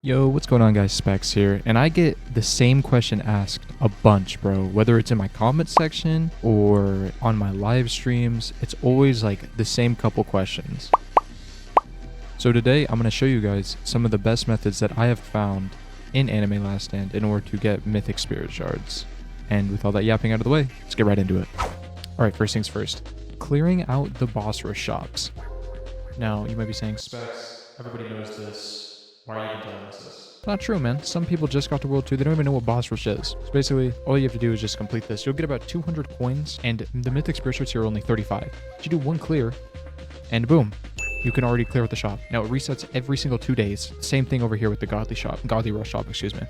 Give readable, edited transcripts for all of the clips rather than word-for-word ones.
Yo, what's going on guys, Specs here, and I get the same question asked a bunch, bro. Whether it's in my comment section or on my live streams, it's always like the same couple questions. So today I'm going to show you guys some of the best methods that I have found in Anime Last Stand in order to get Mythic Spirit Shards. And with all that yapping out of the way, let's get right into it. Alright, first things first. Clearing out the boss rush shops. Now, you might be saying, Specs, everybody knows this. Why are you even telling us this? It's not true, man. Some people just got to World 2. They don't even know what boss rush is. So basically, all you have to do is just complete this. You'll get about 200 coins, and the Mythic Spirit Shards here are only 35. You do one clear, and boom. You can already clear with the shop. Now, it resets every single 2 days. Same thing over here with the Godly Rush shop, excuse me.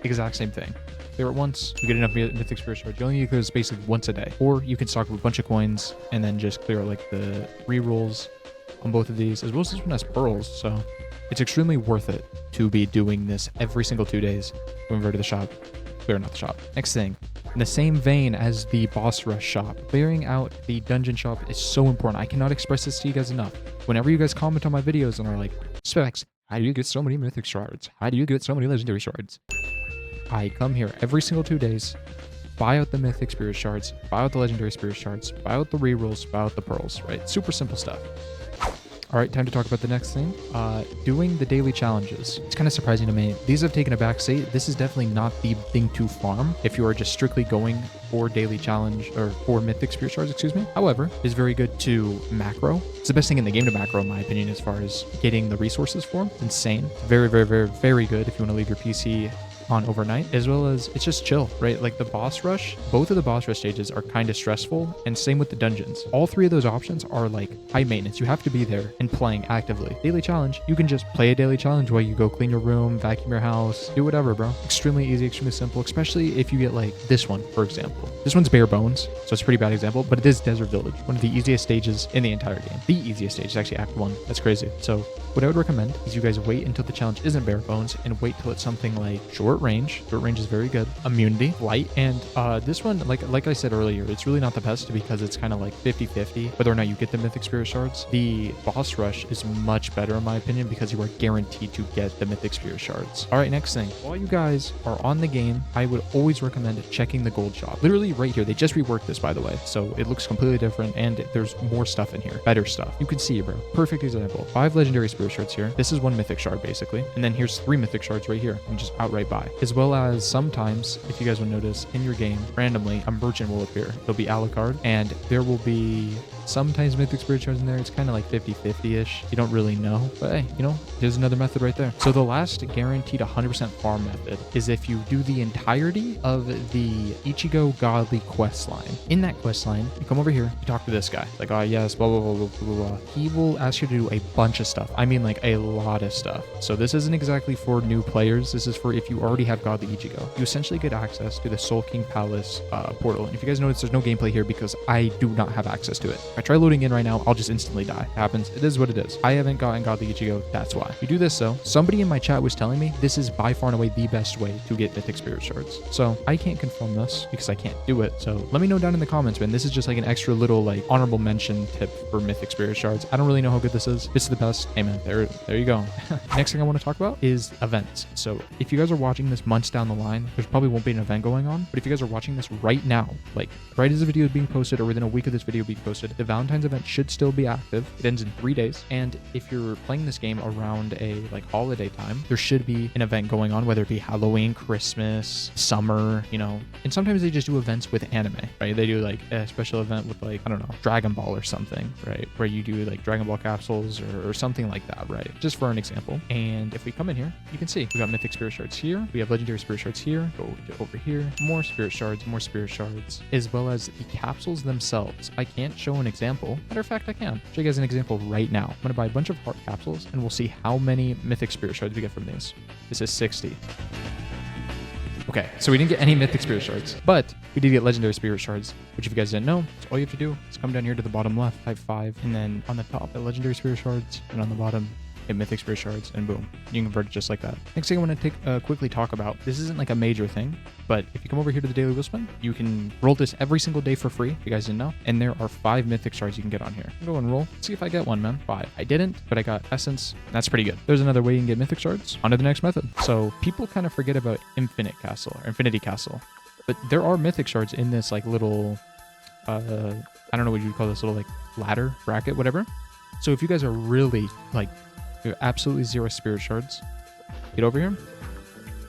Exact same thing. Clear it once, you get enough Mythic Spirit Shards. You only need to clear this basically once a day. Or you can stock up a bunch of coins, and then just clear like the rerolls on both of these, as well as this one has pearls, so it's extremely worth it to be doing this every single 2 days. Going over to the shop, clearing out the shop. Next thing, in the same vein as the boss rush shop, clearing out the dungeon shop is so important. I cannot express this to you guys enough. Whenever you guys comment on my videos and are like, Specs, how do you get so many Mythic Shards? How do you get so many Legendary Shards? I come here every single 2 days, buy out the Mythic Spirit Shards, buy out the Legendary Spirit Shards, buy out the rerolls, buy out the pearls, right? Super simple stuff. All right, time to talk about the next thing. Doing the daily challenges. It's kind of surprising to me. These have taken a backseat. This is definitely not the thing to farm if you are just strictly going for daily challenge or for Mythic Spirit Shards, excuse me. However, it's very good to macro. It's the best thing in the game to macro, in my opinion, as far as getting the resources for them. Insane. Very, very, very, very good if you want to leave your PC on overnight, as well as it's just chill, right? Like the boss rush, both of the boss rush stages are kind of stressful, and same with the dungeons. All three of those options are like high maintenance. You have to be there and playing actively. Daily challenge, you can just play a daily challenge while you go clean your room, vacuum your house, do whatever, bro. Extremely easy, extremely simple, especially if you get like this one, for example. This one's bare bones, so it's a pretty bad example, but it is Desert Village, one of the easiest stages in the entire game. The easiest stage is actually Act 1. That's crazy. So what I would recommend is you guys wait until the challenge isn't bare bones and wait till it's something like short range. Short range is very good. Immunity, light, and this one, like I said earlier, it's really not the best because it's kind of like 50-50 whether or not you get the Mythic Spirit Shards. The boss rush is much better in my opinion because you are guaranteed to get the Mythic Spirit Shards. All right, next thing. While you guys are on the game, I would always recommend checking the gold shop. Literally right here. They just reworked this, by the way, so it looks completely different and there's more stuff in here. Better stuff. You can see it, bro. Perfect example. 5 Legendary Spirit Shards here. This is 1 Mythic Shard, basically. And then here's 3 Mythic Shards right here. And just outright buy. As well as sometimes, if you guys will notice, in your game, randomly, a merchant will appear. There'll be a la carte, and there will be sometimes Mythic Spirit Shards in there. It's kind of like 50-50-ish. You don't really know. But hey, you know, here's another method right there. So the last guaranteed 100% farm method is if you do the entirety of the Ichigo Godly questline. In that questline, you come over here, you talk to this guy. Like, oh yes, blah, blah, blah, blah, blah, blah. He will ask you to do a bunch of stuff. I mean, like a lot of stuff. So this isn't exactly for new players. This is for if you already have Godly Ichigo. You essentially get access to the Soul King Palace portal. And if you guys notice, there's no gameplay here because I do not have access to it. If I try loading in right now, I'll just instantly die. It happens. It is what it is. I haven't gotten Godly Ichigo. That's why. You do this though. Somebody in my chat was telling me this is by far and away the best way to get Mythic Spirit Shards. So I can't confirm this because I can't do it. So let me know down in the comments, man. This is just like an extra little like honorable mention tip for Mythic Spirit Shards. I don't really know how good this is. This is the best. Hey man, there you go. Next thing I want to talk about is events. So if you guys are watching this months down the line, there's probably won't be an event going on. But if you guys are watching this right now, like right as the video is being posted or within a week of this video being posted, the Valentine's event should still be active. It ends in 3 days. And if you're playing this game around a like holiday time, there should be an event going on, whether it be Halloween, Christmas, summer, you know. And sometimes they just do events with anime, right? They do like a special event with like, I don't know, Dragon Ball or something, right? Where you do like Dragon Ball capsules or something like that, right? Just for an example. And if we come in here, you can see we got Mythic Spirit Shards here. We have Legendary Spirit Shards here. Go to over here. More Spirit Shards, as well as the capsules themselves. I can't show an example. Matter of fact, I can show you guys an example right now. I'm going to buy a bunch of heart capsules and we'll see how many Mythic Spirit Shards we get from these. This is 60. Okay, so we didn't get any Mythic Spirit Shards, but we did get Legendary Spirit Shards, which if you guys didn't know, so all you have to do is come down here to the bottom left, type 5, and then on the top, the Legendary Spirit Shards, and on the bottom, hit Mythic Spirit Shards, and boom, you can convert it just like that. Next thing I want to quickly talk about, this isn't like a major thing, but if you come over here to the daily wheel spin, you can roll this every single day for free, if you guys didn't know, and there are 5 Mythic Shards you can get on here. Go and roll, see if I get one, man. 5. I didn't, but I got Essence. That's pretty good. There's another way you can get Mythic Shards. On to the next method. So people kind of forget about Infinity Castle, but there are Mythic Shards in this like little, I don't know what you'd call this, little like ladder, bracket, whatever. So if you guys are really like, you have absolutely 0 Spirit Shards, get over here,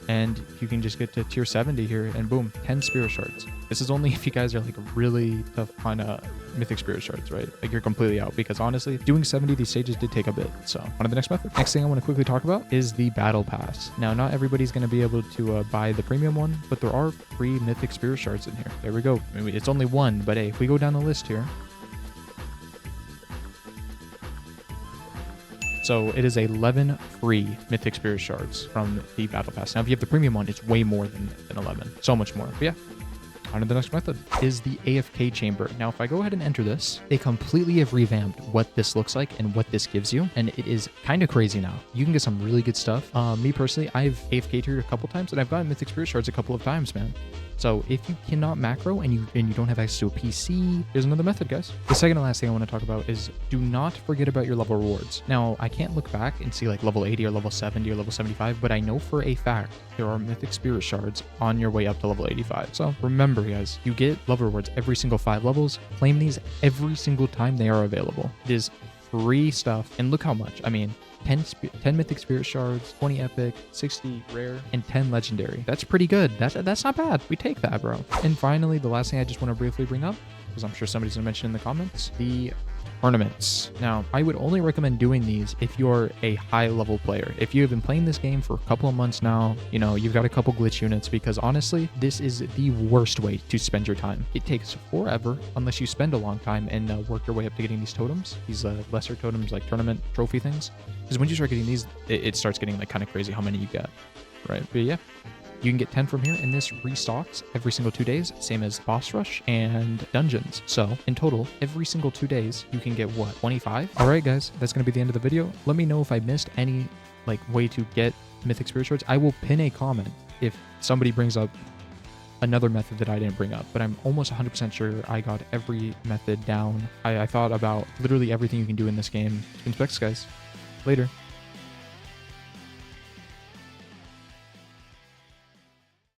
and you can just get to tier 70 here, and boom, 10 Spirit Shards. This is only if you guys are like really tough on Mythic Spirit Shards, right? Like you're completely out, because honestly, doing 70 of these stages did take a bit. So on to the next method. Next thing I want to quickly talk about is the Battle Pass. Now, not everybody's going to be able to buy the premium one, but there are free Mythic Spirit Shards in here. There we go. I mean, it's only one, but hey, if we go down the list here, so it is 11 free Mythic Spirit Shards from the Battle Pass. Now, if you have the premium one, it's way more than 11. So much more. But yeah, on to the next method is the AFK chamber. Now, if I go ahead and enter this, they completely have revamped what this looks like and what this gives you. And it is kind of crazy now. You can get some really good stuff. Me personally, I've AFK tiered a couple times, and I've gotten Mythic Spirit Shards a couple of times, man. So if you cannot macro and you don't have access to a PC, here's another method, guys. The second and last thing I want to talk about is do not forget about your level rewards. Now, I can't look back and see like level 80 or level 70 or level 75, but I know for a fact there are Mythic Spirit Shards on your way up to level 85. So remember, guys, you get level rewards every single 5 levels. Claim these every single time they are available. It is free stuff, and look how much. I mean, 10 Mythic Spirit Shards, 20 Epic, 60 Rare, and 10 Legendary. That's pretty good. That's not bad. We take that, bro. And finally, the last thing I just want to briefly bring up, because I'm sure somebody's going to mention in the comments, the tournaments. Now, I would only recommend doing these if you're a high-level player. If you have been playing this game for a couple of months now, you know, you've got a couple glitch units, because honestly, this is the worst way to spend your time. It takes forever unless you spend a long time and work your way up to getting these totems, these lesser totems like tournament trophy things. Because when you start getting these, it starts getting like kind of crazy how many you get, right? But yeah, you can get 10 from here, and this restocks every single 2 days, same as Boss Rush and Dungeons. So in total, every single 2 days, you can get what, 25? All right, guys, that's going to be the end of the video. Let me know if I missed any like way to get Mythic Spirit Shards. I will pin a comment if somebody brings up another method that I didn't bring up, but I'm almost 100% sure I got every method down. I thought about literally everything you can do in this game. Specs, guys. Later.